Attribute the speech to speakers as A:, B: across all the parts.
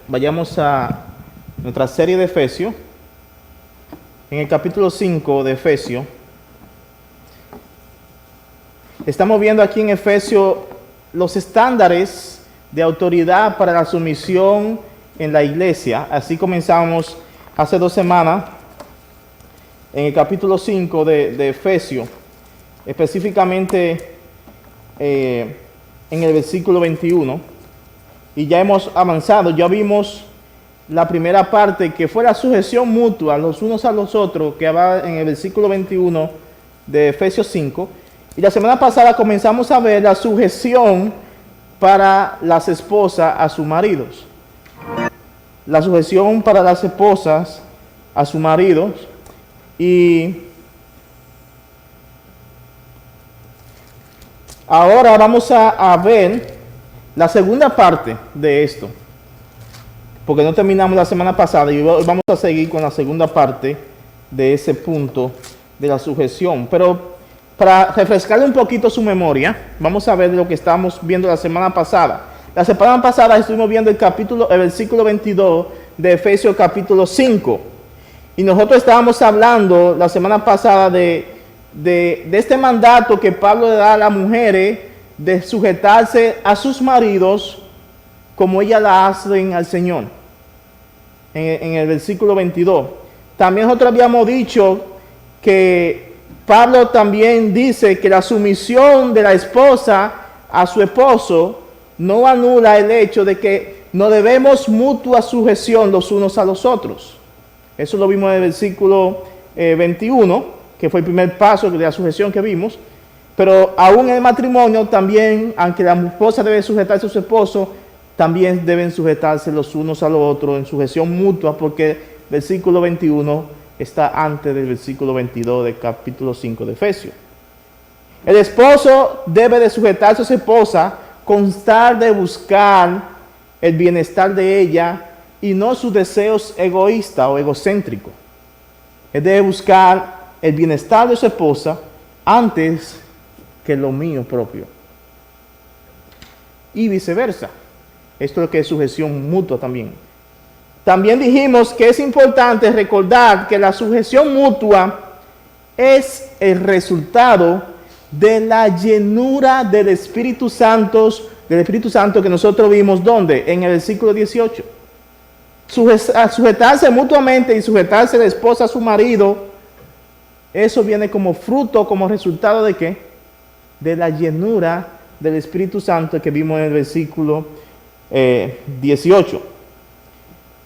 A: vayamos a nuestra serie de Efesios. En el capítulo 5 de Efesios, estamos viendo aquí en Efesios los estándares de autoridad para la sumisión en la iglesia. Así comenzamos hace 2 semanas en el capítulo 5 de Efesios, específicamente en el versículo 21, y ya hemos avanzado. Ya vimos la primera parte, que fue la sujeción mutua los unos a los otros, que va en el versículo 21 de Efesios 5, y la semana pasada comenzamos a ver la sujeción para las esposas a sus maridos. La sujeción para las esposas a sus maridos. Y ahora vamos a ver la segunda parte de esto, porque no terminamos la semana pasada y vamos a seguir con la segunda parte de ese punto de la sujeción. Pero para refrescarle un poquito su memoria, vamos a ver lo que estábamos viendo la semana pasada. La semana pasada estuvimos viendo el versículo 22 de Efesios capítulo 5. Y nosotros estábamos hablando la semana pasada de este mandato que Pablo le da a las mujeres de sujetarse a sus maridos como ellas la hacen al Señor. En el versículo 22. También nosotros habíamos dicho que Pablo también dice que la sumisión de la esposa a su esposo no anula el hecho de que no debemos mutua sujeción los unos a los otros. Eso lo vimos en el versículo 21, que fue el primer paso de la sujeción que vimos. Pero aún en el matrimonio también, aunque la esposa debe sujetarse a su esposo, también deben sujetarse los unos a los otros en sujeción mutua, porque el versículo 21 está antes del versículo 22 del capítulo 5 de Efesios. El esposo debe de sujetarse a su esposa, constar de buscar el bienestar de ella y no sus deseos egoístas o egocéntricos. Él debe buscar el bienestar de su esposa antes que lo mío propio. Y viceversa. Esto es lo que es sujeción mutua también. También dijimos que es importante recordar que la sujeción mutua es el resultado de la llenura del Espíritu Santo que nosotros vimos, ¿dónde? En el versículo 18. Sujetarse mutuamente y sujetarse la esposa a su marido, eso viene como fruto, como resultado de ¿qué? De la llenura del Espíritu Santo que vimos en el versículo 18.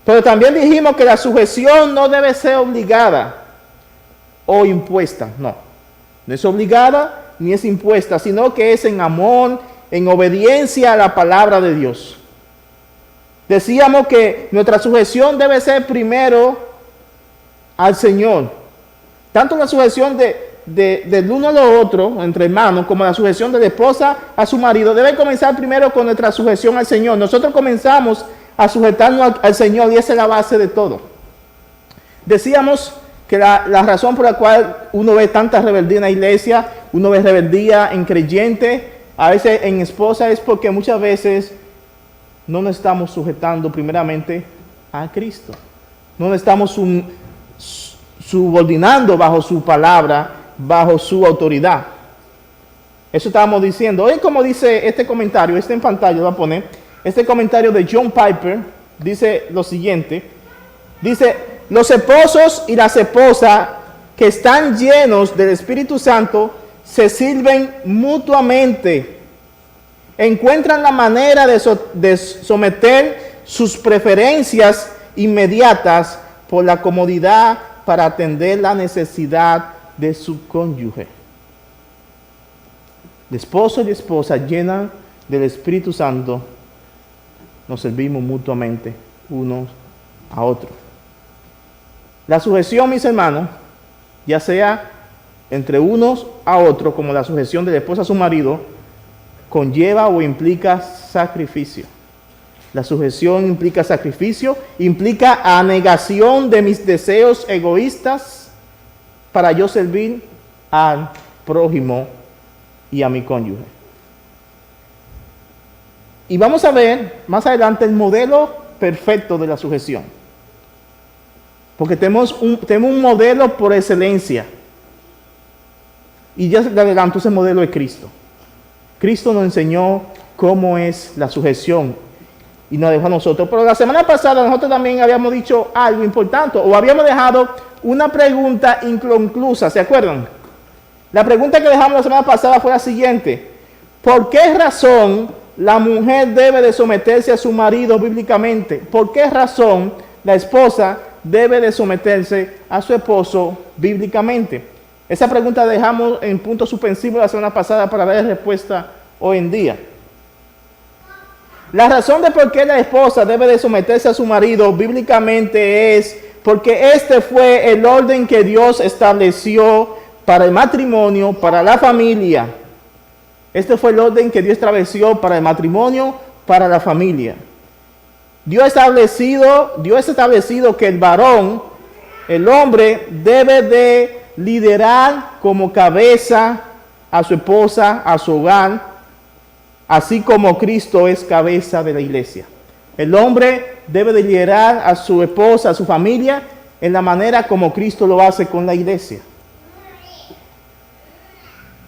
A: Pero también dijimos que la sujeción no debe ser obligada o impuesta. No es obligada ni es impuesta, sino que es en amor, en obediencia a la palabra de Dios. Decíamos que nuestra sujeción debe ser primero al Señor. Tanto la sujeción del uno a lo otro, entre hermanos, como la sujeción de la esposa a su marido, debe comenzar primero con nuestra sujeción al Señor. Nosotros comenzamos a sujetarnos al Señor y esa es la base de todo. Decíamos que la razón por la cual uno ve tanta rebeldía en la iglesia, uno ve rebeldía en creyente, a veces en esposa, es porque muchas veces no nos estamos sujetando primeramente a Cristo. No nos estamos subordinando bajo su palabra, bajo su autoridad. Eso estábamos diciendo. Hoy, como dice este comentario, en pantalla lo voy a poner, este comentario de John Piper, dice lo siguiente. Dice: los esposos y las esposas que están llenos del Espíritu Santo se sirven mutuamente. Encuentran la manera de someter sus preferencias inmediatas por la comodidad para atender la necesidad de su cónyuge. El esposo y la esposa llena del Espíritu Santo nos servimos mutuamente unos a otros. La sujeción, mis hermanos, ya sea entre unos a otros, como la sujeción de la esposa a su marido, conlleva o implica sacrificio. La sujeción implica sacrificio, implica anegación de mis deseos egoístas para yo servir al prójimo y a mi cónyuge. Y vamos a ver más adelante el modelo perfecto de la sujeción. Porque tenemos un modelo por excelencia. Y ya de adelanto, ese modelo es Cristo. Cristo nos enseñó cómo es la sujeción y nos dejó a nosotros. Pero la semana pasada nosotros también habíamos dicho algo importante, o habíamos dejado una pregunta inconclusa, ¿se acuerdan? La pregunta que dejamos la semana pasada fue la siguiente: ¿por qué razón la mujer debe de someterse a su marido bíblicamente? ¿Por qué razón la esposa debe de someterse a su esposo bíblicamente? Esa pregunta dejamos en punto suspensivo la semana pasada para dar respuesta hoy en día. La razón de por qué la esposa debe de someterse a su marido bíblicamente es porque este fue el orden que Dios estableció para el matrimonio, para la familia. Este fue el orden que Dios estableció para el matrimonio, para la familia. Dios ha establecido que el varón, el hombre, debe de liderar como cabeza a su esposa, a su hogar, así como Cristo es cabeza de la iglesia. El hombre debe de liderar a su esposa, a su familia, en la manera como Cristo lo hace con la iglesia.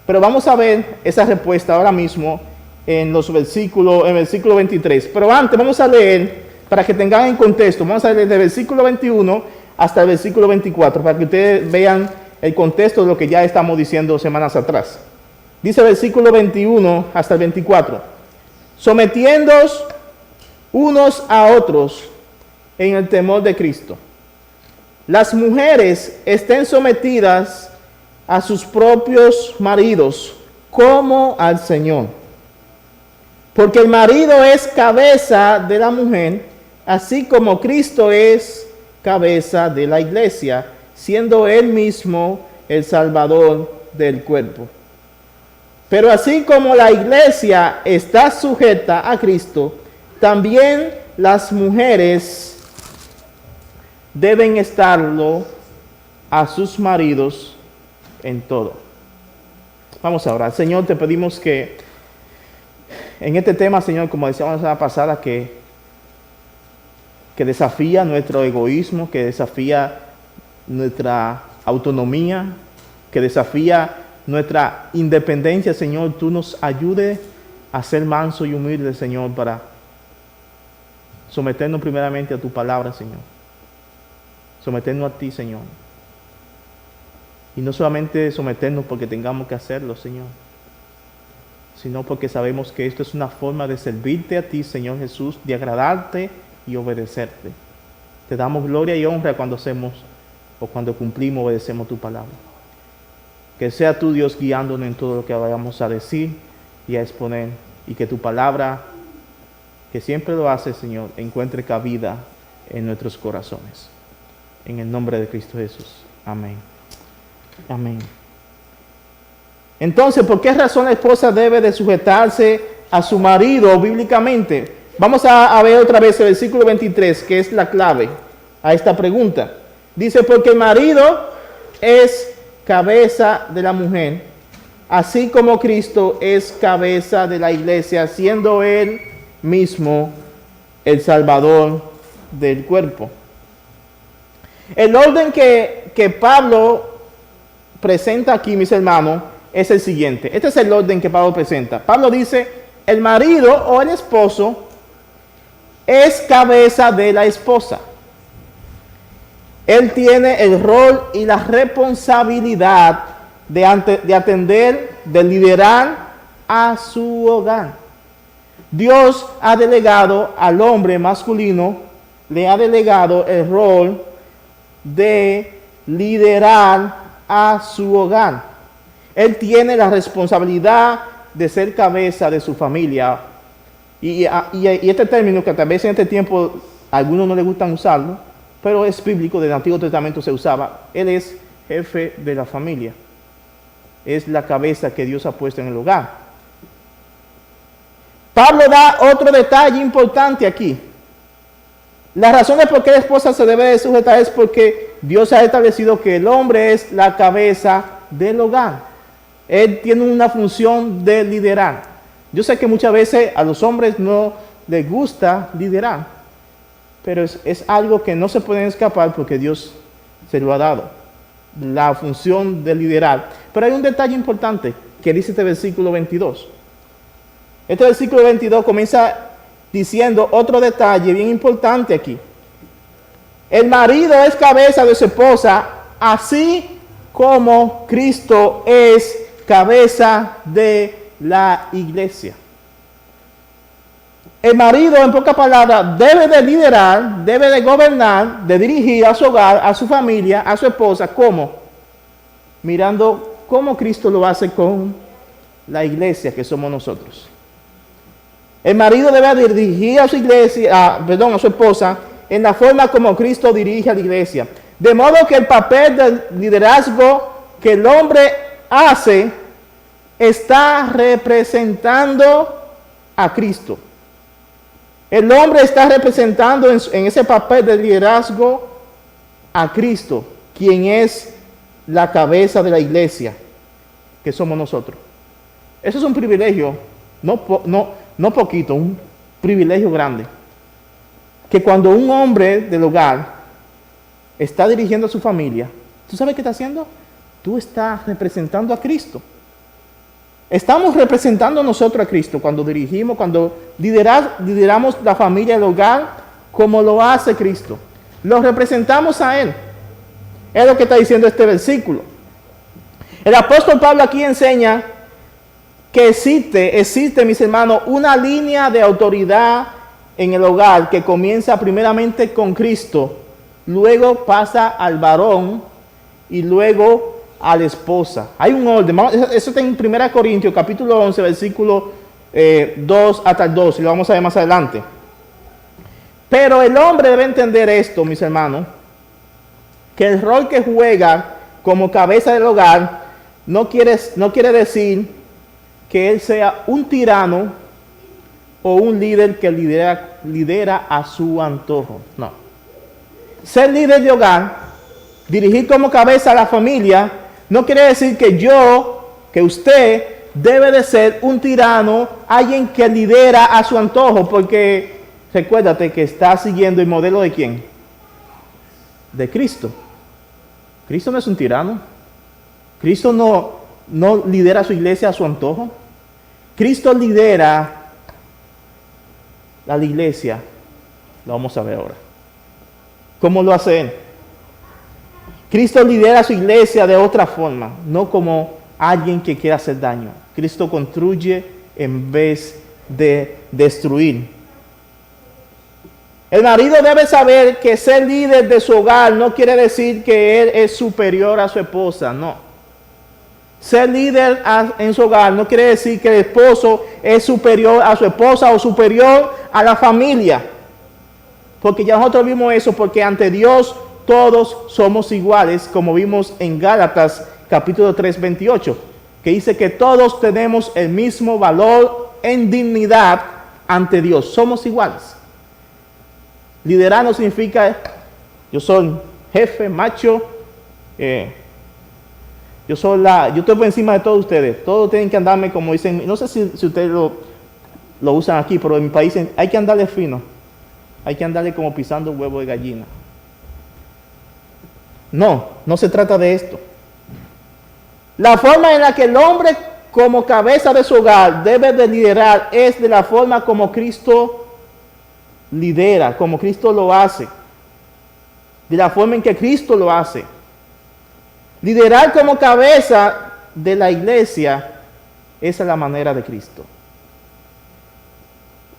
A: Pero vamos a ver esa respuesta ahora mismo en el versículo 23. Pero antes vamos a leer, para que tengan en contexto, vamos a leer desde el versículo 21 hasta el versículo 24, para que ustedes vean el contexto de lo que ya estamos diciendo semanas atrás. Dice el versículo 21 hasta el 24. Sometiéndoos unos a otros en el temor de Cristo. Las mujeres estén sometidas a sus propios maridos como al Señor. Porque el marido es cabeza de la mujer, así como Cristo es cabeza de la iglesia, siendo él mismo el Salvador del cuerpo. Pero así como la iglesia está sujeta a Cristo, también las mujeres deben estarlo a sus maridos en todo. Vamos a orar. Señor, te pedimos que en este tema, Señor, como decíamos la semana pasada, que desafía nuestro egoísmo, que desafía nuestra autonomía, que desafía nuestra independencia, Señor, tú nos ayudes a ser manso y humilde, Señor, para someternos primeramente a tu palabra, Señor. Someternos a ti, Señor. Y no solamente someternos porque tengamos que hacerlo, Señor, sino porque sabemos que esto es una forma de servirte a ti, Señor Jesús, de agradarte y obedecerte. Te damos gloria y honra cuando hacemos o cuando cumplimos, obedecemos tu palabra. Que sea tú, Dios, guiándonos en todo lo que vayamos a decir y a exponer, y que tu palabra, que siempre lo hace, Señor, encuentre cabida en nuestros corazones. En el nombre de Cristo Jesús. Amén. Amén. Entonces, ¿por qué razón la esposa debe de sujetarse a su marido bíblicamente? Vamos a ver otra vez el versículo 23, que es la clave a esta pregunta. Dice, porque el marido es cabeza de la mujer, así como Cristo es cabeza de la iglesia, siendo él mismo el Salvador del cuerpo. El orden que Pablo presenta aquí, mis hermanos, es el siguiente. Este es el orden que Pablo presenta. Pablo dice, el marido o el esposo es cabeza de la esposa. Él tiene el rol y la responsabilidad de atender, de liderar a su hogar. Dios ha delegado al hombre masculino, le ha delegado el rol de liderar a su hogar. Él tiene la responsabilidad de ser cabeza de su familia. Y este término, que tal vez en este tiempo a algunos no les gustan usarlo, pero es bíblico, del Antiguo Testamento se usaba. Él es jefe de la familia. Es la cabeza que Dios ha puesto en el hogar. Pablo da otro detalle importante aquí. La razón de por qué la esposa se debe de sujetar es porque Dios ha establecido que el hombre es la cabeza del hogar. Él tiene una función de liderar. Yo sé que muchas veces a los hombres no les gusta liderar. pero es algo que no se puede escapar porque Dios se lo ha dado, la función de liderar. Pero hay un detalle importante que dice este versículo 22. Este versículo 22 comienza diciendo otro detalle bien importante aquí. El marido es cabeza de su esposa, así como Cristo es cabeza de la iglesia. El marido, en pocas palabras, debe de liderar, debe de gobernar, de dirigir a su hogar, a su familia, a su esposa. ¿Cómo? Mirando cómo Cristo lo hace con la iglesia que somos nosotros. El marido debe dirigir a su iglesia, a su esposa, en la forma como Cristo dirige a la iglesia. De modo que el papel del liderazgo que el hombre hace está representando a Cristo. El hombre está representando en ese papel de liderazgo a Cristo, quien es la cabeza de la iglesia, que somos nosotros. Eso es un privilegio, no poquito, un privilegio grande. Que cuando un hombre del hogar está dirigiendo a su familia, ¿tú sabes qué está haciendo? Tú estás representando a Cristo. Estamos representando nosotros a Cristo cuando dirigimos, cuando lideramos la familia, el hogar, como lo hace Cristo. Lo representamos a Él. Es lo que está diciendo este versículo. El apóstol Pablo aquí enseña que existe, mis hermanos, una línea de autoridad en el hogar que comienza primeramente con Cristo, luego pasa al varón y luego a la esposa. Hay un orden. Eso está en 1 Corintios capítulo 11, versículo 2 hasta el 12, y lo vamos a ver más adelante. Pero el hombre debe entender esto, mis hermanos, que el rol que juega como cabeza del hogar no quiere decir que él sea un tirano o un líder que lidera a su antojo. No. Ser líder de hogar, dirigir como cabeza a la familia, no quiere decir que usted debe de ser un tirano, alguien que lidera a su antojo, porque recuérdate que está siguiendo el modelo de ¿quién? De Cristo. Cristo no es un tirano. Cristo no lidera a su iglesia a su antojo. Cristo lidera a la iglesia. Lo vamos a ver ahora. ¿Cómo lo hace Él? Cristo lidera a su iglesia de otra forma, no como alguien que quiera hacer daño. Cristo construye en vez de destruir. El marido debe saber que ser líder de su hogar no quiere decir que él es superior a su esposa, no. Ser líder en su hogar no quiere decir que el esposo es superior a su esposa o superior a la familia. Porque ya nosotros vimos eso, porque ante Dios todos somos iguales, como vimos en Gálatas capítulo 3, 28, que dice que todos tenemos el mismo valor en dignidad ante Dios. Somos iguales. Liderar no significa yo soy jefe, macho, yo estoy por encima de todos ustedes. Todos tienen que andarme como dicen. No sé si ustedes lo usan aquí, pero en mi país hay que andarle fino. Hay que andarle como pisando huevo de gallina. No se trata de esto. La forma en la que el hombre como cabeza de su hogar debe de liderar es de la forma como Cristo lidera, como Cristo lo hace. De la forma en que Cristo lo hace. Liderar como cabeza de la iglesia, esa es la manera de Cristo.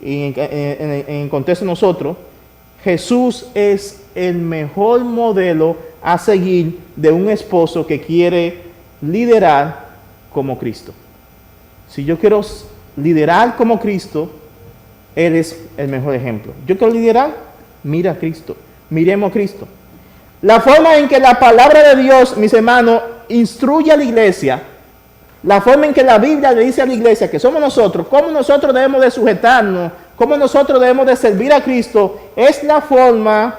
A: Y en contexto de nosotros, Jesús es el mejor modelo a seguir de un esposo que quiere liderar como Cristo. Si yo quiero liderar como Cristo, Él es el mejor ejemplo. Yo quiero liderar, mira a Cristo, miremos a Cristo. La forma en que la palabra de Dios, mis hermanos, instruye a la iglesia, la forma en que la Biblia le dice a la iglesia que somos nosotros, cómo nosotros debemos de sujetarnos, cómo nosotros debemos de servir a Cristo, es la forma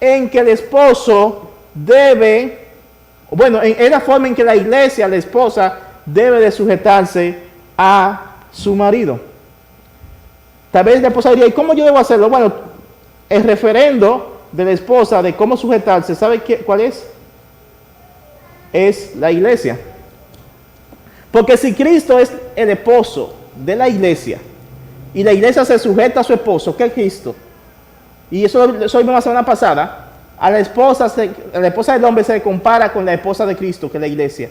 A: en que el esposo es la forma en que la iglesia, la esposa, debe de sujetarse a su marido. Tal vez la esposa diría, ¿y cómo yo debo hacerlo? Bueno, el referendo de la esposa de cómo sujetarse, ¿sabe cuál es? Es la iglesia. Porque si Cristo es el esposo de la iglesia y la iglesia se sujeta a su esposo, ¿qué es Cristo? Y eso vimos la semana pasada. A la esposa del hombre se le compara con la esposa de Cristo, que es la iglesia.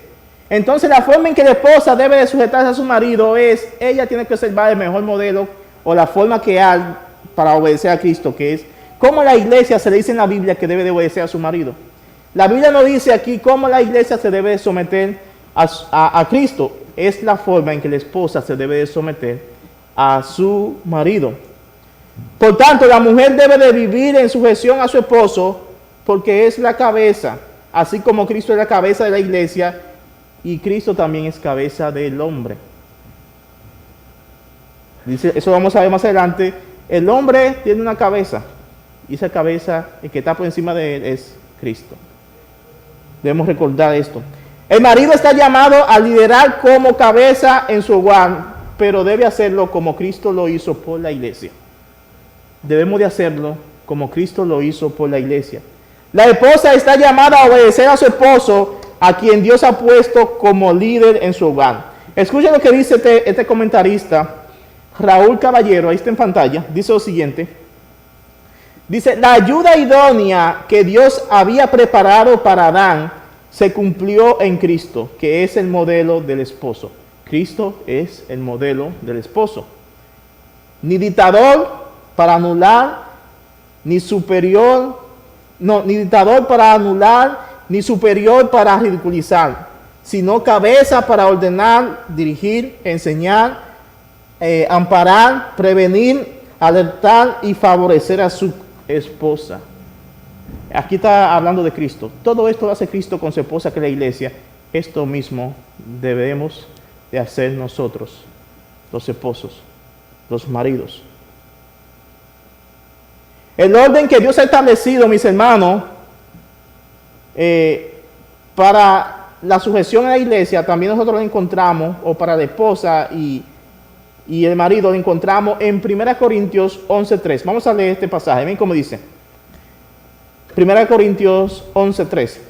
A: Entonces la forma en que la esposa debe de sujetarse a su marido es, ella tiene que observar el mejor modelo o la forma que hay para obedecer a Cristo, que es cómo la iglesia se le dice en la Biblia que debe de obedecer a su marido. La Biblia no dice aquí cómo la iglesia se debe de someter a Cristo. Es la forma en que la esposa se debe de someter a su marido. Por tanto, la mujer debe de vivir en sujeción a su esposo porque es la cabeza, así como Cristo es la cabeza de la iglesia y Cristo también es cabeza del hombre. Dice, eso vamos a ver más adelante. El hombre tiene una cabeza y esa cabeza, el que está por encima de él, es Cristo. Debemos recordar esto. El marido está llamado a liderar como cabeza en su hogar, pero debe hacerlo como Cristo lo hizo por la iglesia. Debemos de hacerlo como Cristo lo hizo por la iglesia. La esposa está llamada a obedecer a su esposo, a quien Dios ha puesto como líder en su hogar. Escuchen lo que dice este comentarista, Raúl Caballero, ahí está en pantalla. Dice lo siguiente. Dice, la ayuda idónea que Dios había preparado para Adán se cumplió en Cristo, que es el modelo del esposo. Cristo es el modelo del esposo. Ni dictador para anular, ni dictador para anular, ni superior para ridiculizar, sino cabeza para ordenar, dirigir, enseñar, amparar, prevenir, alertar y favorecer a su esposa. Aquí está hablando de Cristo. Todo esto lo hace Cristo con su esposa, que es la iglesia. Esto mismo debemos de hacer nosotros, los esposos, los maridos. El orden que Dios ha establecido, mis hermanos, para la sujeción a la iglesia, también nosotros lo encontramos, o para la esposa y el marido, lo encontramos en 1 Corintios 11:3. Vamos a leer este pasaje. Ven cómo dice. 1 Corintios 11:3.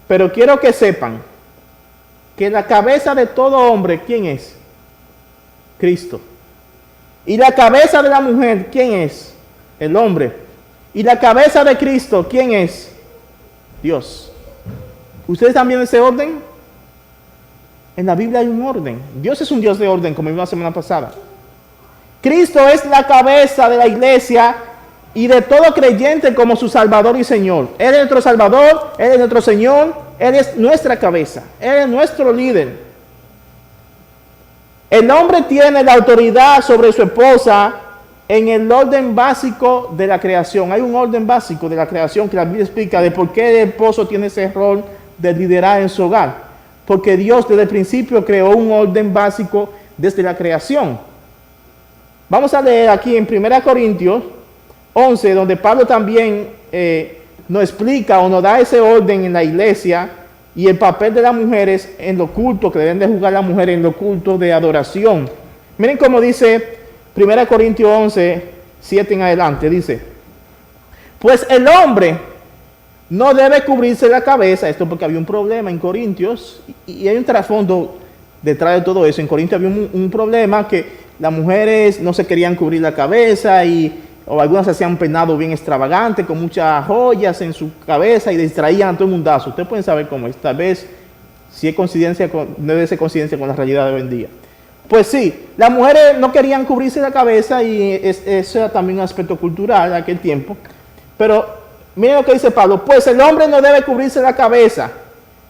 A: Pero quiero que sepan que la cabeza de todo hombre, ¿quién es? Cristo. Y la cabeza de la mujer, ¿quién es? El hombre. Y la cabeza de Cristo, ¿quién es? Dios. ¿Ustedes están viendo ese orden? En la Biblia hay un orden. Dios es un Dios de orden, como vimos la semana pasada. Cristo es la cabeza de la iglesia y de todo creyente como su Salvador y Señor. Él es nuestro Salvador, Él es nuestro Señor, Él es nuestra cabeza, Él es nuestro líder. El hombre tiene la autoridad sobre su esposa en el orden básico de la creación. Hay un orden básico de la creación que la Biblia explica de por qué el esposo tiene ese rol de liderar en su hogar. Porque Dios desde el principio creó un orden básico desde la creación. Vamos a leer aquí en 1 Corintios 11, donde Pablo también nos explica o nos da ese orden en la iglesia y el papel de las mujeres en lo culto, que deben de jugar las mujeres en lo culto de adoración. Miren cómo dice 1 Corintios 11, 7 en adelante, dice, pues el hombre no debe cubrirse la cabeza, esto porque había un problema en Corintios, y hay un trasfondo detrás de todo eso. En Corintios había un problema que las mujeres no se querían cubrir la cabeza o algunas hacían un peinado bien extravagante con muchas joyas en su cabeza y distraían a todo el mundazo. Ustedes pueden saber cómo es. Tal vez si es coincidencia no debe ser coincidencia con la realidad de hoy en día. Pues sí, las mujeres no querían cubrirse la cabeza y eso era también un aspecto cultural en aquel tiempo. Pero miren lo que dice Pablo, pues el hombre no debe cubrirse la cabeza,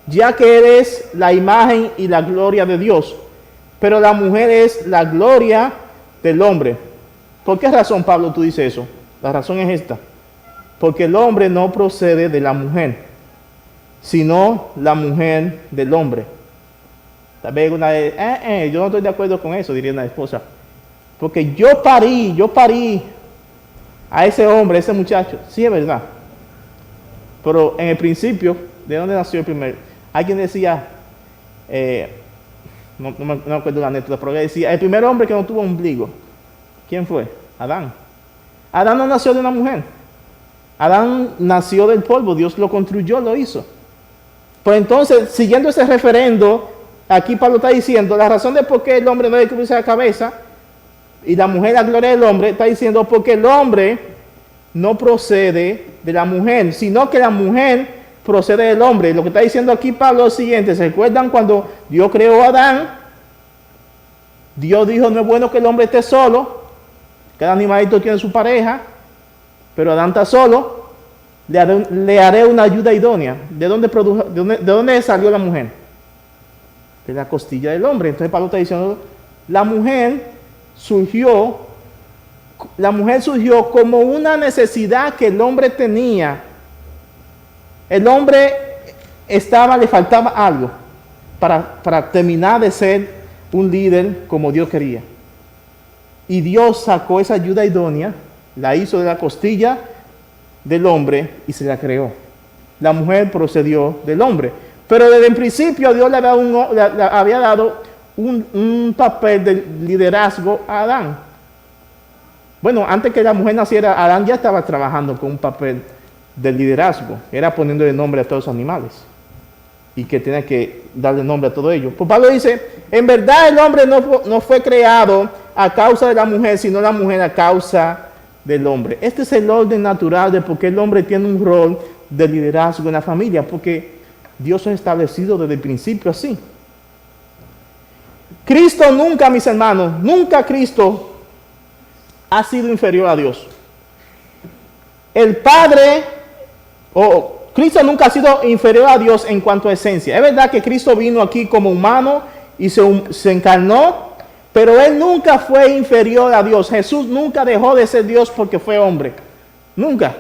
A: ya que él es la imagen y la gloria de Dios, pero la mujer es la gloria del hombre. ¿Por qué razón, Pablo, tú dices eso? La razón es esta, porque el hombre no procede de la mujer, sino la mujer del hombre. Tal vez una vez, yo no estoy de acuerdo con eso, diría una esposa, porque yo parí a ese hombre, a ese muchacho. Sí, es verdad. Pero en el principio, ¿de dónde nació el primero? Alguien decía, no me acuerdo la anécdota, pero decía, el primer hombre que no tuvo ombligo, ¿quién fue? Adán. Adán no nació de una mujer. Adán nació del polvo, Dios lo construyó, lo hizo. Pues entonces, siguiendo ese referendo, aquí Pablo está diciendo, la razón de por qué el hombre no debe cubrirse la cabeza y la mujer la gloria del hombre, está diciendo porque el hombre no procede de la mujer, sino que la mujer procede del hombre. Lo que está diciendo aquí Pablo es lo siguiente, ¿se recuerdan cuando Dios creó a Adán? Dios dijo, no es bueno que el hombre esté solo, cada animalito tiene su pareja, pero Adán está solo, le haré una ayuda idónea. ¿De dónde salió la mujer? De la costilla del hombre. Entonces Pablo está diciendo, la mujer surgió como una necesidad que el hombre tenía. El hombre le faltaba algo para terminar de ser un líder como Dios quería. Y Dios sacó esa ayuda idónea, la hizo de la costilla del hombre y se la creó. La mujer procedió del hombre. Pero desde el principio Dios le había dado un papel de liderazgo a Adán. Bueno, antes que la mujer naciera, Adán ya estaba trabajando con un papel de liderazgo. Era poniéndole nombre a todos los animales. Y que tenía que darle nombre a todo ello. Pues Pablo dice, en verdad el hombre no fue creado a causa de la mujer, sino la mujer a causa del hombre. Este es el orden natural de por qué el hombre tiene un rol de liderazgo en la familia, porque Dios ha establecido desde el principio así. Cristo nunca, mis hermanos, nunca Cristo ha sido inferior a Dios. El Padre, Cristo nunca ha sido inferior a Dios en cuanto a esencia. Es verdad que Cristo vino aquí como humano y se encarnó, pero Él nunca fue inferior a Dios. Jesús nunca dejó de ser Dios porque fue hombre. Nunca.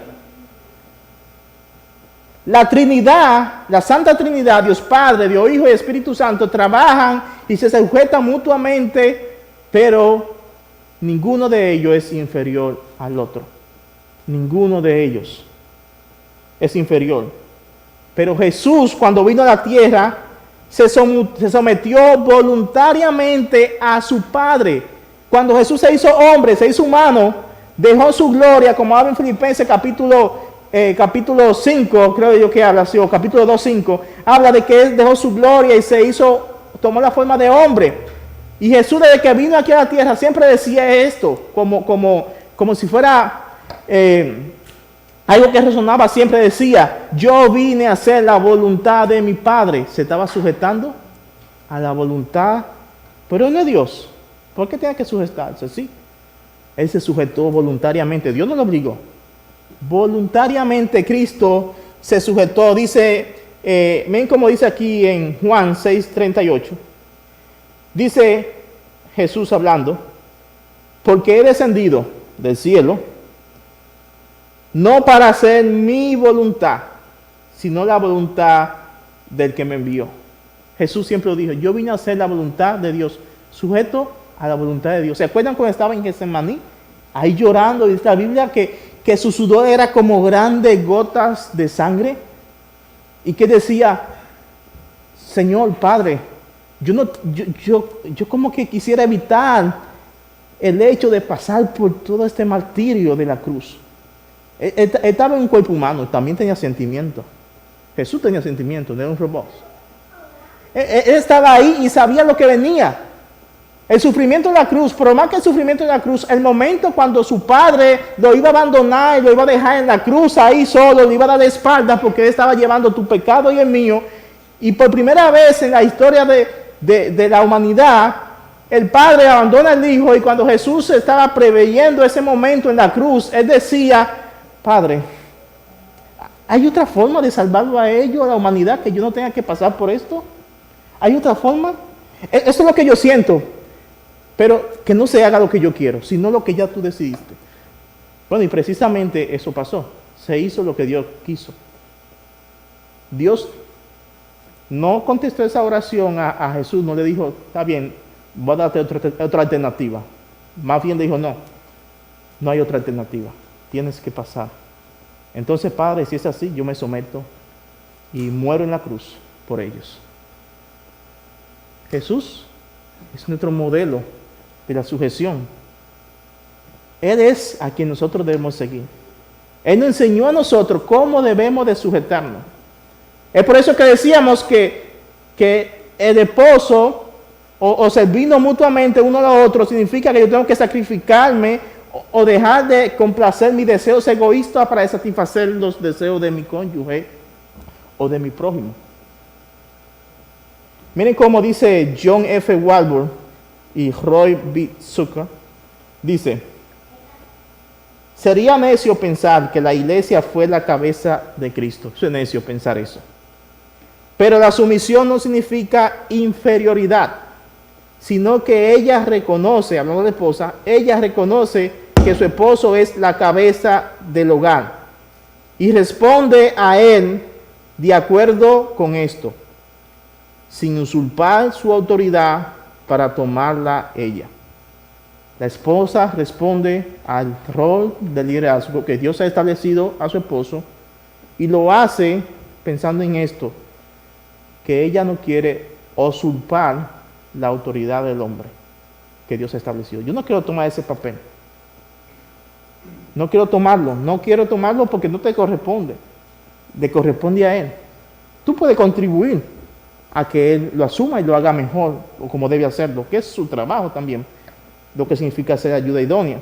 A: La Trinidad, la Santa Trinidad, Dios Padre, Dios Hijo y Espíritu Santo trabajan y se sujetan mutuamente, pero ninguno de ellos es inferior al otro. Ninguno de ellos es inferior. Pero Jesús, cuando vino a la tierra, se sometió voluntariamente a su Padre. Cuando Jesús se hizo hombre, se hizo humano, dejó su gloria, como habla en Filipenses capítulo 5, creo yo que habla así, o capítulo 2, 5, habla de que Él dejó su gloria y tomó la forma de hombre. Y Jesús, desde que vino aquí a la tierra, siempre decía esto, como si fuera algo que resonaba, siempre decía, yo vine a hacer la voluntad de mi Padre. Se estaba sujetando a la voluntad, pero no es Dios. ¿Por qué tenía que sujetarse? Sí, Él se sujetó voluntariamente, Dios no lo obligó. Voluntariamente Cristo se sujetó, dice, ven como dice aquí en Juan 6:38, dice Jesús hablando, porque he descendido del cielo, no para hacer mi voluntad, sino la voluntad del que me envió. Jesús siempre dijo, yo vine a hacer la voluntad de Dios, sujeto a la voluntad de Dios. ¿Se acuerdan cuando estaba en Getsemaní? Ahí llorando, dice la Biblia que su sudor era como grandes gotas de sangre, y que decía, Señor, Padre, yo como que quisiera evitar el hecho de pasar por todo este martirio de la cruz. Él estaba en un cuerpo humano, también tenía sentimientos. Jesús tenía sentimientos, no era un robot. Él estaba ahí y sabía lo que venía. El sufrimiento de la cruz, pero más que el sufrimiento de la cruz, el momento cuando su padre lo iba a abandonar y lo iba a dejar en la cruz ahí solo, le iba a dar de espaldas porque él estaba llevando tu pecado y el mío. Y por primera vez en la historia de la humanidad, el padre abandona al hijo, y cuando Jesús estaba preveyendo ese momento en la cruz, él decía, Padre, ¿hay otra forma de salvarlo a ellos, a la humanidad, que yo no tenga que pasar por esto? ¿Hay otra forma? Eso es lo que yo siento. Pero que no se haga lo que yo quiero, sino lo que ya tú decidiste. Bueno, y precisamente eso pasó. Se hizo lo que Dios quiso. Dios no contestó esa oración a Jesús, no le dijo, está bien, voy a darte otra alternativa. Más bien le dijo, no hay otra alternativa. Tienes que pasar. Entonces, Padre, si es así, yo me someto y muero en la cruz por ellos. Jesús es nuestro modelo de la sujeción. Él es a quien nosotros debemos seguir. Él nos enseñó a nosotros cómo debemos de sujetarnos. Es por eso que decíamos que el esposo o servirnos mutuamente uno al otro significa que yo tengo que sacrificarme o dejar de complacer mis deseos egoístas para satisfacer los deseos de mi cónyuge o de mi prójimo. Miren cómo dice John F. Walbur y Roy B. Zucker. Dice: sería necio pensar que la iglesia fue la cabeza de Cristo. Eso es necio pensar eso. Pero la sumisión no significa inferioridad, sino que ella reconoce, hablando de esposa, ella reconoce que su esposo es la cabeza del hogar y responde a él de acuerdo con esto, sin usurpar su autoridad para tomarla ella. La esposa responde al rol de liderazgo que Dios ha establecido a su esposo y lo hace pensando en esto, que ella no quiere usurpar la autoridad del hombre que Dios ha establecido. Yo no quiero tomar ese papel. No quiero tomarlo porque no te corresponde. Le corresponde a él. Tú puedes contribuir a que él lo asuma y lo haga mejor o como debe hacerlo, que es su trabajo también, lo que significa ser ayuda idónea,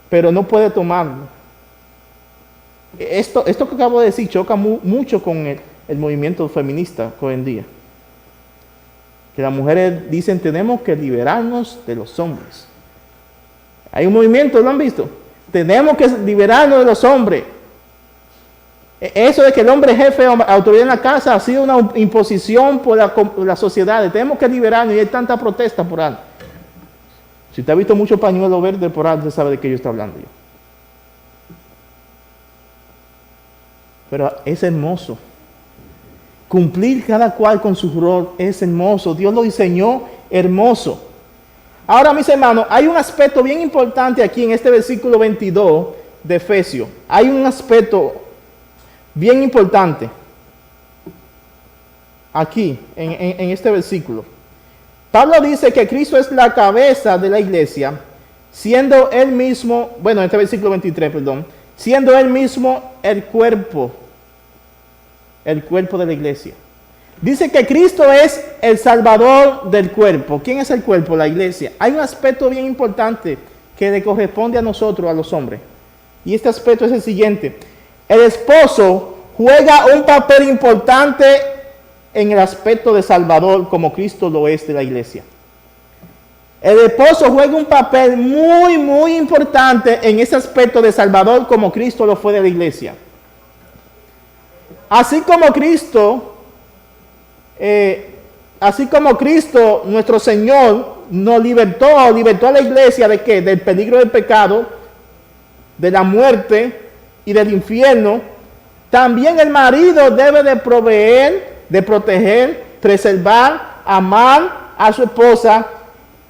A: pero no puede tomarlo. Esto que acabo de decir choca mucho con el movimiento feminista hoy en día, que las mujeres dicen tenemos que liberarnos de los hombres. Hay un movimiento, ¿lo han visto? Tenemos que liberarnos de los hombres. Eso de que el hombre es jefe o autoridad en la casa ha sido una imposición por la sociedad. Tenemos que liberarnos y hay tanta protesta por ahí. Si usted ha visto mucho pañuelo verde por ahí, usted sabe de qué yo estoy hablando yo. Pero es hermoso. Cumplir cada cual con su rol es hermoso. Dios lo diseñó hermoso. Ahora, mis hermanos, hay un aspecto bien importante aquí en este versículo 22 de Efesios. Hay un aspecto bien importante aquí en este versículo. Pablo dice que Cristo es la cabeza de la iglesia, siendo él mismo, bueno, en este versículo 23, perdón, siendo él mismo el cuerpo de la iglesia. Dice que Cristo es el salvador del cuerpo. ¿Quién es el cuerpo? La iglesia. Hay un aspecto bien importante que le corresponde a nosotros, a los hombres. Y este aspecto es el siguiente. El esposo juega un papel importante en el aspecto de salvador como Cristo lo es de la iglesia. El esposo juega un papel muy, muy importante en ese aspecto de salvador como Cristo lo fue de la iglesia. Así como Cristo, nuestro Señor, nos libertó a la iglesia ¿de qué? Del peligro del pecado, de la muerte y del infierno. También el marido debe de proveer, de proteger, preservar, amar a su esposa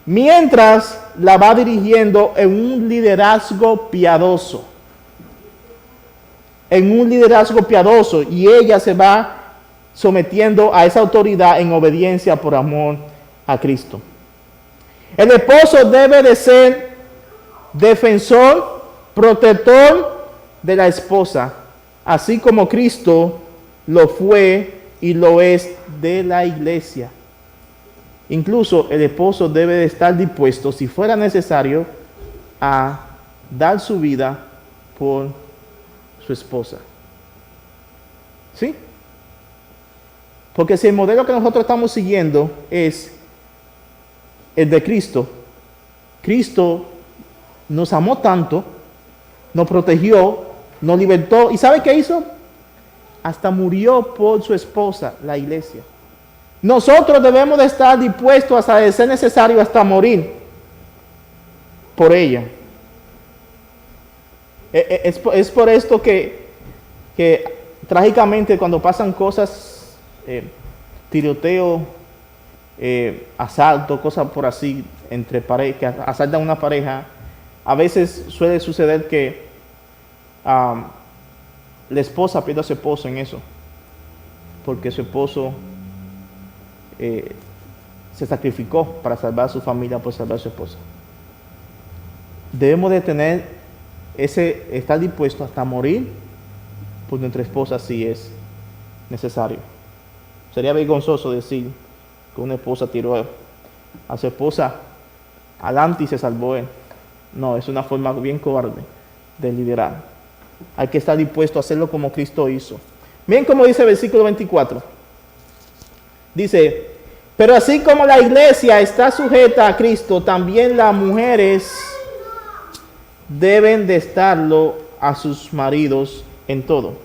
A: mientras la va dirigiendo en un liderazgo piadoso. Y ella se va sometiendo a esa autoridad en obediencia por amor a Cristo. El esposo debe de ser defensor, protector de la esposa, así como Cristo lo fue y lo es de la iglesia. Incluso el esposo debe de estar dispuesto, si fuera necesario, a dar su vida por su esposa. ¿Sí? Porque si el modelo que nosotros estamos siguiendo es el de Cristo, Cristo nos amó tanto, nos protegió, nos libertó. ¿Y sabe qué hizo? Hasta murió por su esposa, la iglesia. Nosotros debemos de estar dispuestos a, de ser necesario, hasta morir por ella. Es por esto que trágicamente cuando pasan cosas, tiroteo, asalto, cosas por así, entre parejas, que asaltan una pareja, a veces suele suceder que la esposa pierde a su esposo en eso, porque su esposo se sacrificó para salvar a su familia, por salvar a su esposa. Debemos de estar dispuestos hasta morir por nuestra esposa si es necesario. Sería vergonzoso decir que una esposa tiró a su esposa adelante y se salvó él. No, es una forma bien cobarde de liderar. Hay que estar dispuesto a hacerlo como Cristo hizo. Miren cómo dice el versículo 24. Dice, pero así como la iglesia está sujeta a Cristo, también las mujeres deben de estarlo a sus maridos en todo.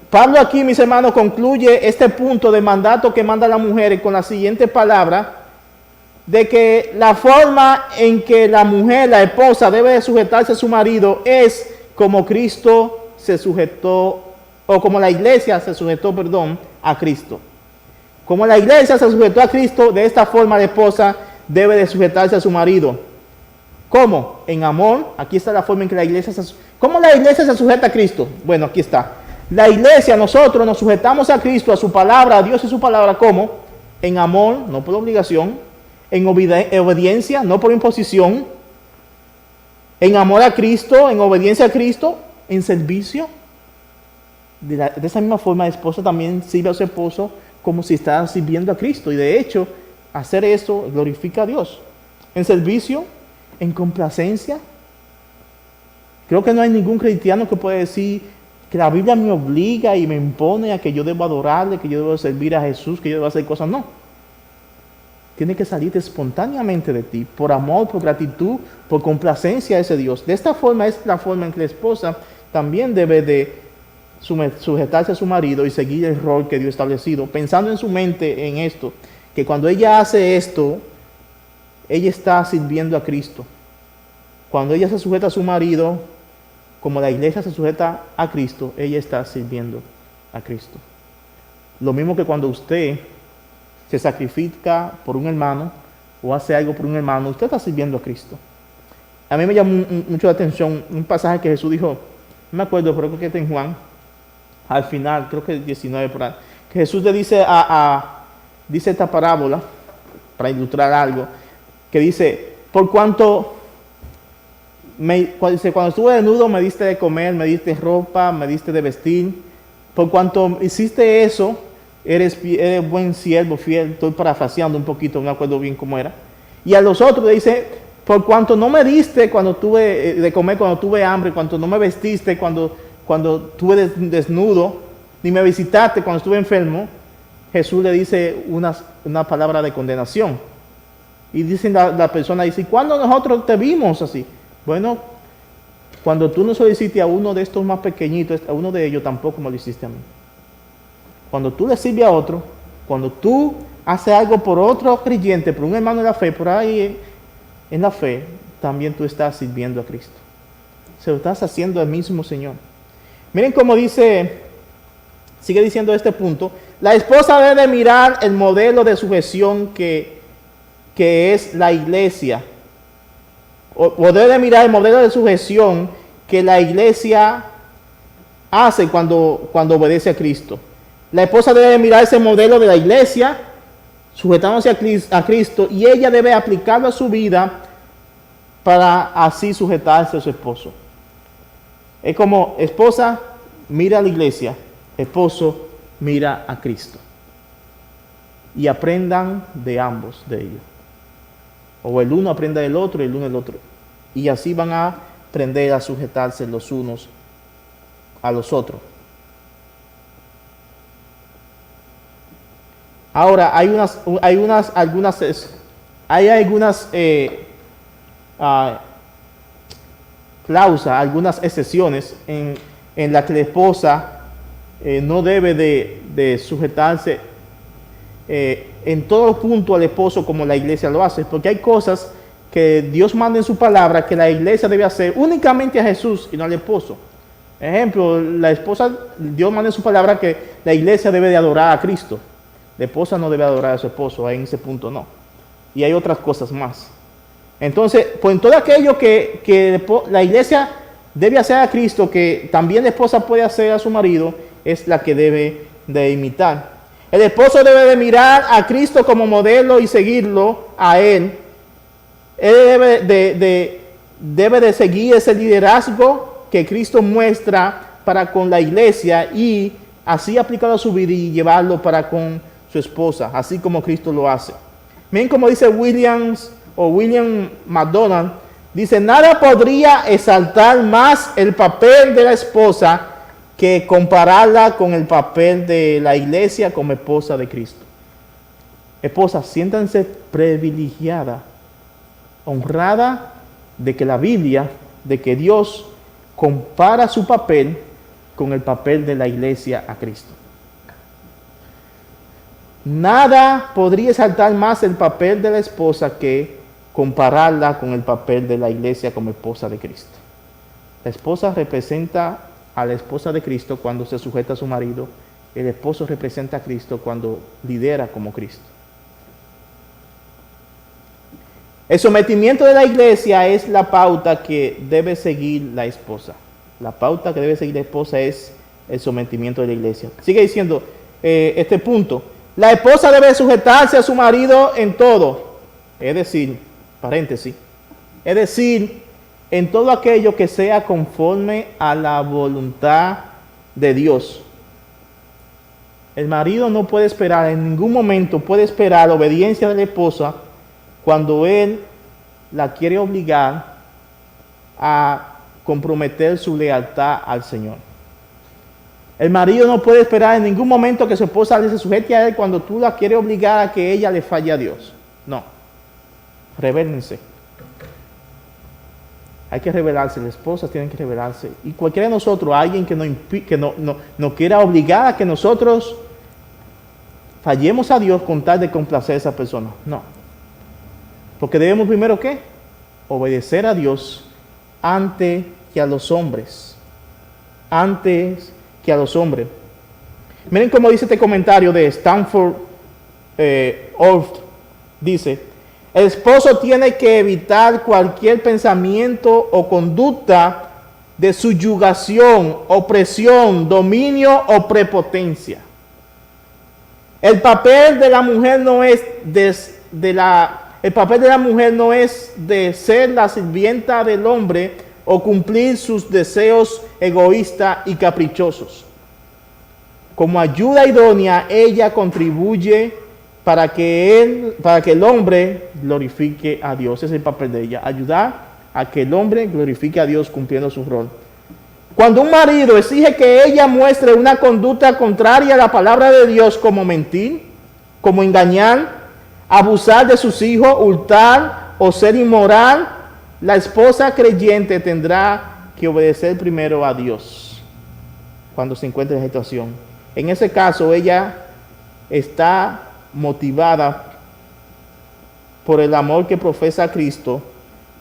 A: Pablo aquí, mis hermanos, concluye este punto de mandato que manda a las mujeres con la siguiente palabra, de que la forma en que la mujer, la esposa, debe de sujetarse a su marido es como Cristo se sujetó, o como la iglesia se sujetó, a Cristo. Como la iglesia se sujetó a Cristo, de esta forma la esposa debe de sujetarse a su marido. ¿Cómo? En amor. Aquí está la forma en que la iglesia se sujeta. ¿Cómo la iglesia se sujeta a Cristo? Bueno, aquí está. La iglesia, nosotros nos sujetamos a Cristo, a su palabra, a Dios y su palabra. ¿Cómo? En amor, no por obligación. En obediencia, no por imposición. En amor a Cristo, en obediencia a Cristo, en servicio. De esa misma forma, la esposa también sirve a su esposo como si estaba sirviendo a Cristo. Y de hecho, hacer eso glorifica a Dios. En servicio, en complacencia. Creo que no hay ningún cristiano que pueda decir que la Biblia me obliga y me impone a que yo debo adorarle, que yo debo servir a Jesús, que yo debo hacer cosas. No. Tiene que salir espontáneamente de ti, por amor, por gratitud, por complacencia a ese Dios. De esta forma es la forma en que la esposa también debe de sujetarse a su marido y seguir el rol que Dios ha establecido, pensando en su mente en esto, que cuando ella hace esto, ella está sirviendo a Cristo. Cuando ella se sujeta a su marido, como la iglesia se sujeta a Cristo, ella está sirviendo a Cristo. Lo mismo que cuando usted se sacrifica por un hermano o hace algo por un hermano, usted está sirviendo a Cristo. A mí me llamó mucho la atención un pasaje que Jesús dijo, no me acuerdo, pero creo que está en Juan, al final, creo que 19 por ahí, que Jesús le dice dice esta parábola, para ilustrar algo, que dice, por cuanto, cuando estuve desnudo me diste de comer, me diste ropa, me diste de vestir, por cuanto hiciste eso, eres buen siervo, fiel. Estoy parafraseando un poquito, no me acuerdo bien cómo era. Y a los otros le dice, por cuanto no me diste cuando tuve de comer, cuando tuve hambre, cuando no me vestiste, cuando estuve desnudo, ni me visitaste cuando estuve enfermo, Jesús le dice una palabra de condenación. Y dicen la persona, dice, ¿cuándo nosotros te vimos así? Bueno, cuando tú no solicitaste a uno de estos más pequeñitos, a uno de ellos tampoco me lo hiciste a mí. Cuando tú le sirves a otro, cuando tú haces algo por otro creyente, por un hermano de la fe, por ahí en la fe, también tú estás sirviendo a Cristo. Se lo estás haciendo al mismo Señor. Miren cómo dice, sigue diciendo este punto, la esposa debe mirar el modelo de sujeción que es la iglesia, o debe mirar el modelo de sujeción que la iglesia hace cuando obedece a Cristo. La esposa debe mirar ese modelo de la iglesia, sujetándose a Cristo, y ella debe aplicarlo a su vida para así sujetarse a su esposo. Es como esposa mira a la iglesia, esposo mira a Cristo. Y aprendan de ambos de ellos. O el uno aprenda del otro y el uno del otro. Y así van a aprender a sujetarse los unos a los otros. Ahora, hay algunas cláusulas, algunas excepciones en las que la esposa no debe de sujetarse en todo punto al esposo como la iglesia lo hace, porque hay cosas que Dios manda en su palabra que la iglesia debe hacer únicamente a Jesús y no al esposo. Ejemplo, la esposa, Dios manda en su palabra que la iglesia debe de adorar a Cristo. La esposa no debe adorar a su esposo, en ese punto no. Y hay otras cosas más. Entonces, pues en todo aquello que la iglesia debe hacer a Cristo, que también la esposa puede hacer a su marido, es la que debe de imitar. El esposo debe de mirar a Cristo como modelo y seguirlo a Él. Él debe de seguir ese liderazgo que Cristo muestra para con la iglesia y así aplicarlo a su vida y llevarlo para con su esposa, así como Cristo lo hace. Miren como dice William MacDonald, dice, nada podría exaltar más el papel de la esposa que compararla con el papel de la iglesia como esposa de Cristo. Esposa, siéntanse privilegiada, honrada de que la Biblia, de que Dios compara su papel con el papel de la iglesia a Cristo. Nada podría exaltar más el papel de la esposa que compararla con el papel de la iglesia como esposa de Cristo. La esposa representa a la esposa de Cristo cuando se sujeta a su marido. El esposo representa a Cristo cuando lidera como Cristo. El sometimiento de la iglesia es la pauta que debe seguir la esposa. La pauta que debe seguir la esposa es el sometimiento de la iglesia. Sigue diciendo este punto. La esposa debe sujetarse a su marido en todo. Es decir, paréntesis, es decir, en todo aquello que sea conforme a la voluntad de Dios. El marido no puede esperar, en ningún momento puede esperar la obediencia de la esposa cuando él la quiere obligar a comprometer su lealtad al Señor. El marido no puede esperar en ningún momento que su esposa se sujete a él cuando tú la quieres obligar a que ella le falle a Dios. No. Rebélense. Hay que rebelarse, las esposas tienen que rebelarse. Y cualquiera de nosotros, alguien que no quiera obligar a que nosotros fallemos a Dios con tal de complacer a esa persona. No. Porque debemos primero, ¿qué? Obedecer a Dios antes que a los hombres. Antes que a los hombres. Miren cómo dice este comentario de Stanford Oft. Dice, el esposo tiene que evitar cualquier pensamiento o conducta de subyugación, opresión, dominio o prepotencia. El papel de la mujer no es el papel de la mujer no es de ser la sirvienta del hombre o cumplir sus deseos egoístas y caprichosos. Como ayuda idónea, ella contribuye para que el hombre glorifique a Dios. Ese es el papel de ella, ayudar a que el hombre glorifique a Dios cumpliendo su rol. Cuando un marido exige que ella muestre una conducta contraria a la palabra de Dios, como mentir, como engañar, abusar de sus hijos, hurtar o ser inmoral, la esposa creyente tendrá que obedecer primero a Dios cuando se encuentre en situación. En ese caso, ella está motivada por el amor que profesa a Cristo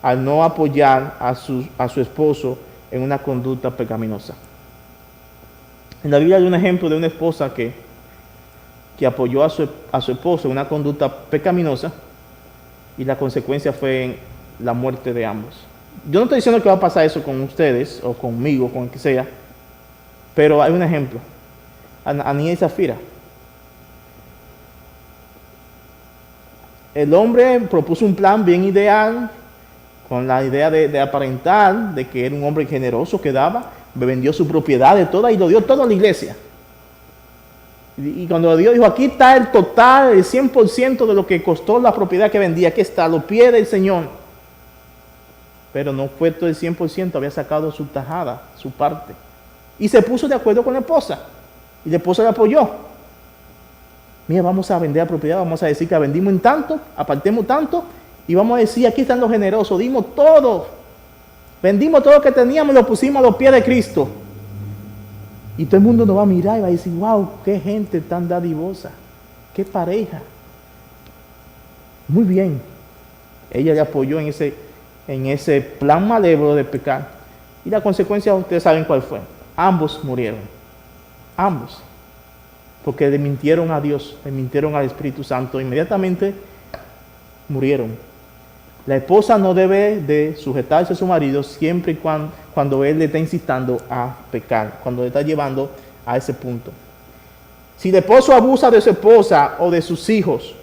A: al no apoyar a su esposo en una conducta pecaminosa. En la Biblia hay un ejemplo de una esposa que apoyó a su esposo en una conducta pecaminosa y la consecuencia fue la muerte de ambos. Yo no estoy diciendo que va a pasar eso con ustedes o conmigo, con el que sea, pero hay un ejemplo. Ananías y Zafira. El hombre propuso un plan bien ideal, con la idea de aparentar de que era un hombre generoso que daba, vendió su propiedad de toda y lo dio todo a la iglesia. Y cuando Dios dijo, aquí está el total, el 100% de lo que costó la propiedad que vendía, aquí está, lo pide el Señor. Pero no fue todo el 100%, había sacado su tajada, su parte. Y se puso de acuerdo con la esposa. Y la esposa le apoyó. Mira, vamos a vender la propiedad, vamos a decir que la vendimos en tanto, apartemos tanto, y vamos a decir, aquí están los generosos, dimos todo. Vendimos todo lo que teníamos y lo pusimos a los pies de Cristo. Y todo el mundo nos va a mirar y va a decir, wow, qué gente tan dadivosa, qué pareja. Muy bien. Ella le apoyó en ese plan malévolo de pecar. Y la consecuencia, ustedes saben cuál fue. Ambos murieron. Ambos. Porque le mintieron a Dios, le mintieron al Espíritu Santo. Inmediatamente murieron. La esposa no debe de sujetarse a su marido siempre y cuando él le está incitando a pecar, cuando le está llevando a ese punto. Si el esposo abusa de su esposa o de sus hijos,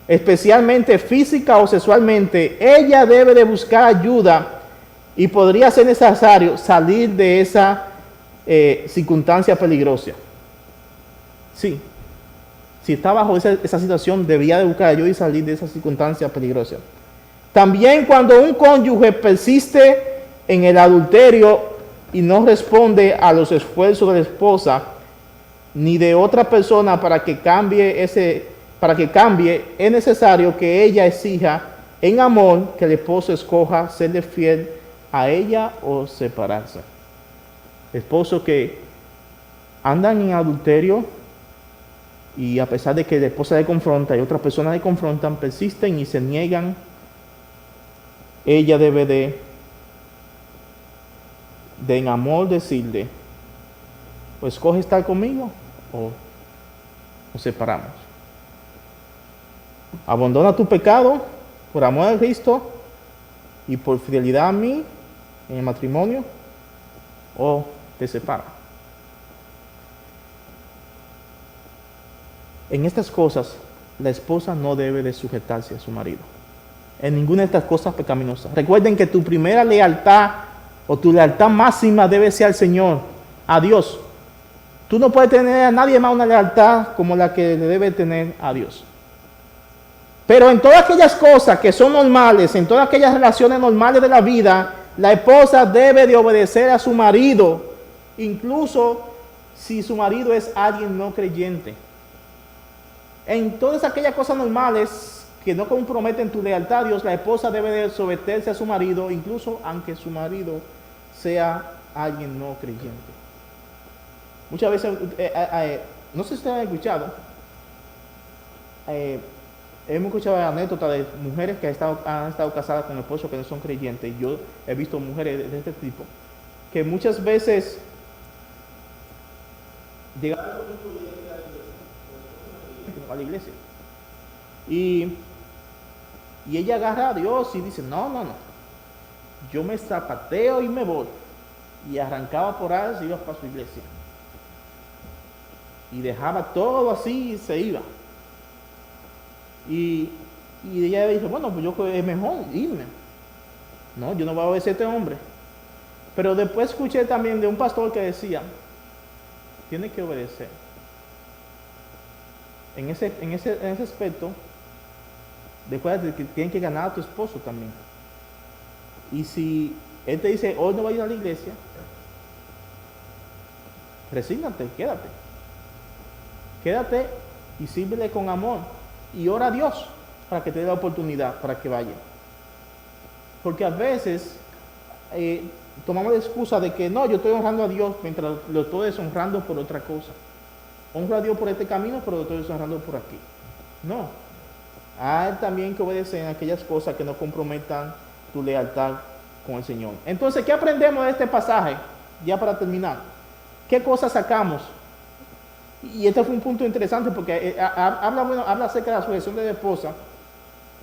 A: especialmente física o sexualmente, ella debe de buscar ayuda y podría ser necesario salir de esa circunstancia peligrosa. Sí. Si está bajo esa situación, debía de buscar ayuda y salir de esa circunstancia peligrosa. También cuando un cónyuge persiste en el adulterio y no responde a los esfuerzos de la esposa ni de otra persona para que cambie, es necesario que ella exija en amor que el esposo escoja serle fiel a ella o separarse. Esposos que andan en adulterio y a pesar de que la esposa le confronta y otras personas le confrontan, persisten y se niegan, ella debe de en amor decirle, o escoge estar conmigo o nos separamos. Abandona tu pecado por amor a Cristo y por fidelidad a mí en el matrimonio, o te separa. En estas cosas, la esposa no debe de sujetarse a su marido. En ninguna de estas cosas pecaminosas. Recuerden que tu primera lealtad o tu lealtad máxima debe ser al Señor, a Dios. Tú no puedes tener a nadie más una lealtad como la que le debe tener a Dios. Pero en todas aquellas cosas que son normales, en todas aquellas relaciones normales de la vida, la esposa debe de obedecer a su marido, incluso si su marido es alguien no creyente. En todas aquellas cosas normales que no comprometen tu lealtad a Dios, la esposa debe de someterse a su marido, incluso aunque su marido sea alguien no creyente. Muchas veces, no sé si ustedes han escuchado, hemos escuchado anécdotas de mujeres que han estado casadas con esposos que no son creyentes. Yo he visto mujeres de este tipo, que muchas veces llegan a la iglesia y ella agarra a Dios y dice, no, yo me zapateo y me voy, y arrancaba por ahí y se iba para su iglesia y dejaba todo así y se iba, y ella dice, bueno, pues yo creo que es mejor irme, no, yo no voy a obedecer a este hombre. Pero después escuché también de un pastor que decía, tiene que obedecer. En ese aspecto, después de que tienes que ganar a tu esposo también. Y si él te dice, hoy no va a ir a la iglesia, resígnate, quédate y sírvele con amor y ora a Dios para que te dé la oportunidad para que vaya. Porque a veces tomamos la excusa de que no, yo estoy honrando a Dios mientras lo estoy deshonrando por otra cosa. Honro a Dios por este camino, pero lo estoy deshonrando por aquí. No. Hay también que obedecer en aquellas cosas que no comprometan tu lealtad con el Señor. Entonces, ¿qué aprendemos de este pasaje? Ya para terminar. ¿Qué cosas sacamos? Y este fue un punto interesante porque habla acerca de la sujeción de la esposa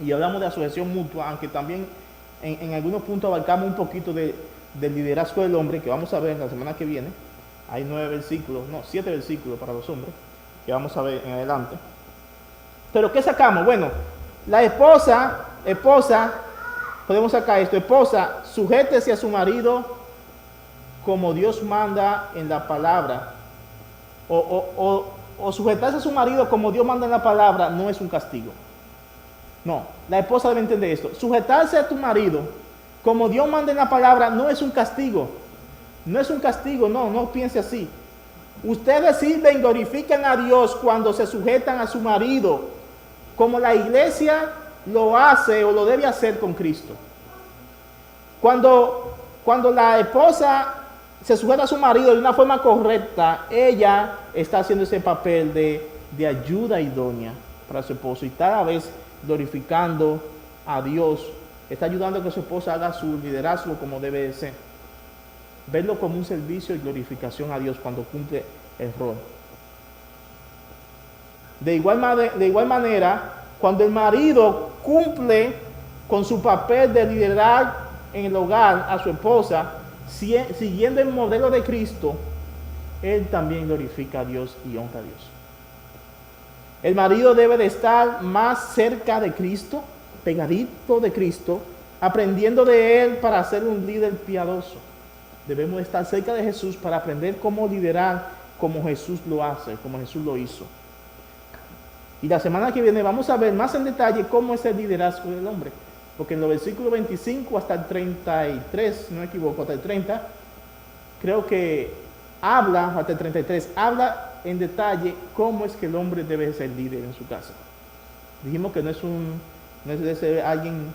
A: y hablamos de la sujeción mutua, aunque también en algunos puntos abarcamos un poquito del liderazgo del hombre, que vamos a ver la semana que viene. Hay 7 versículos para los hombres, que vamos a ver en adelante. Pero ¿qué sacamos? Bueno, la esposa, podemos sacar esto, esposa, sujétese a su marido como Dios manda en la palabra. O sujetarse a su marido como Dios manda en la palabra no es un castigo. No, la esposa debe entender esto. Sujetarse a tu marido como Dios manda en la palabra no es un castigo. No es un castigo, no piense así. Ustedes sirven y glorifican a Dios cuando se sujetan a su marido, como la iglesia lo hace o lo debe hacer con Cristo. Cuando la esposa se sujeta a su marido de una forma correcta, ella está haciendo ese papel de ayuda idónea para su esposo y cada vez glorificando a Dios, está ayudando a que su esposa haga su liderazgo como debe de ser. Verlo como un servicio y glorificación a Dios cuando cumple el rol. De igual manera, cuando el marido cumple con su papel de liderar en el hogar a su esposa, siguiendo el modelo de Cristo, él también glorifica a Dios y honra a Dios. El marido debe de estar más cerca de Cristo, pegadito de Cristo, aprendiendo de él para ser un líder piadoso. Debemos estar cerca de Jesús para aprender cómo liderar como Jesús lo hace, como Jesús lo hizo. Y la semana que viene vamos a ver más en detalle cómo es el liderazgo del hombre. Porque en los versículos 25 hasta el 33, no me equivoco, hasta el 30, creo que habla, hasta el 33, habla en detalle cómo es que el hombre debe ser líder en su casa. Dijimos que no es de ser alguien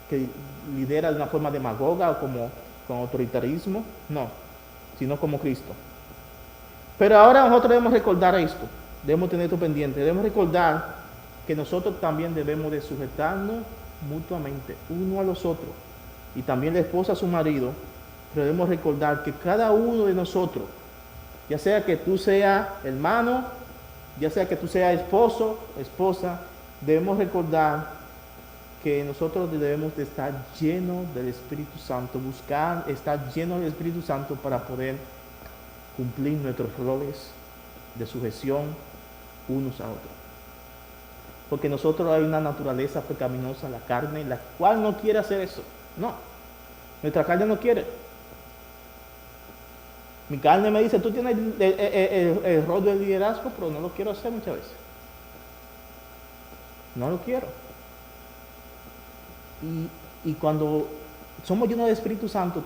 A: que lidera de una forma demagoga o como con autoritarismo, no, sino como Cristo. Pero ahora nosotros debemos recordar esto, debemos tener esto pendiente, debemos recordar que nosotros también debemos de sujetarnos mutuamente, uno a los otros, y también la esposa a su marido, pero debemos recordar que cada uno de nosotros, ya sea que tú seas hermano, ya sea que tú seas esposo, esposa, debemos recordar que nosotros debemos de estar llenos del Espíritu Santo, buscar estar llenos del Espíritu Santo para poder cumplir nuestros roles de sujeción unos a otros. Porque nosotros hay una naturaleza pecaminosa, la carne, la cual no quiere hacer eso. No, nuestra carne no quiere. Mi carne me dice, tú tienes el rol de liderazgo, pero no lo quiero hacer muchas veces. No lo quiero. Y cuando somos llenos del Espíritu Santo,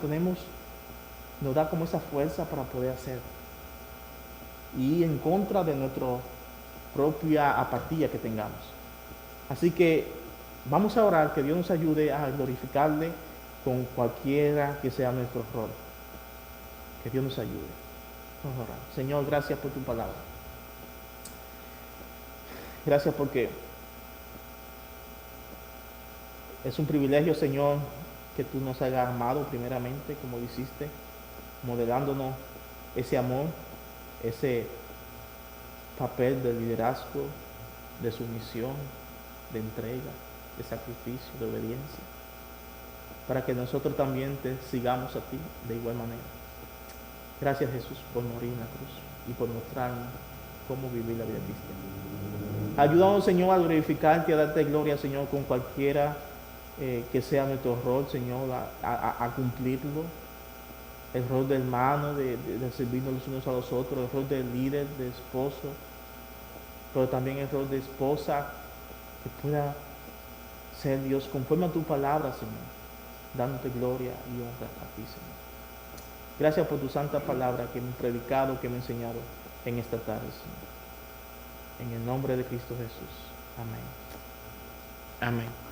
A: nos da como esa fuerza para poder hacer. Y en contra de nuestra propia apatía que tengamos. Así que vamos a orar, que Dios nos ayude a glorificarle con cualquiera que sea nuestro rol. Que Dios nos ayude. Vamos a orar. Señor, gracias por tu palabra. Gracias porque es un privilegio, Señor, que tú nos hayas amado primeramente, como lo hiciste, modelándonos ese amor, ese papel de liderazgo, de sumisión, de entrega, de sacrificio, de obediencia, para que nosotros también te sigamos a ti de igual manera. Gracias, Jesús, por morir en la cruz y por mostrarnos cómo vivir la vida cristiana. Ayúdanos, Señor, a glorificarte y a darte gloria, Señor, con cualquiera que sea nuestro rol, Señor, a cumplirlo. El rol de hermano, de servirnos los unos a los otros, el rol de líder, de esposo, pero también el rol de esposa, que pueda ser, Dios, conforme a tu palabra, Señor, dándote gloria y honra a ti, Señor. Gracias por tu santa palabra que me he predicado, que me he enseñado en esta tarde, Señor. En el nombre de Cristo Jesús. Amén. Amén.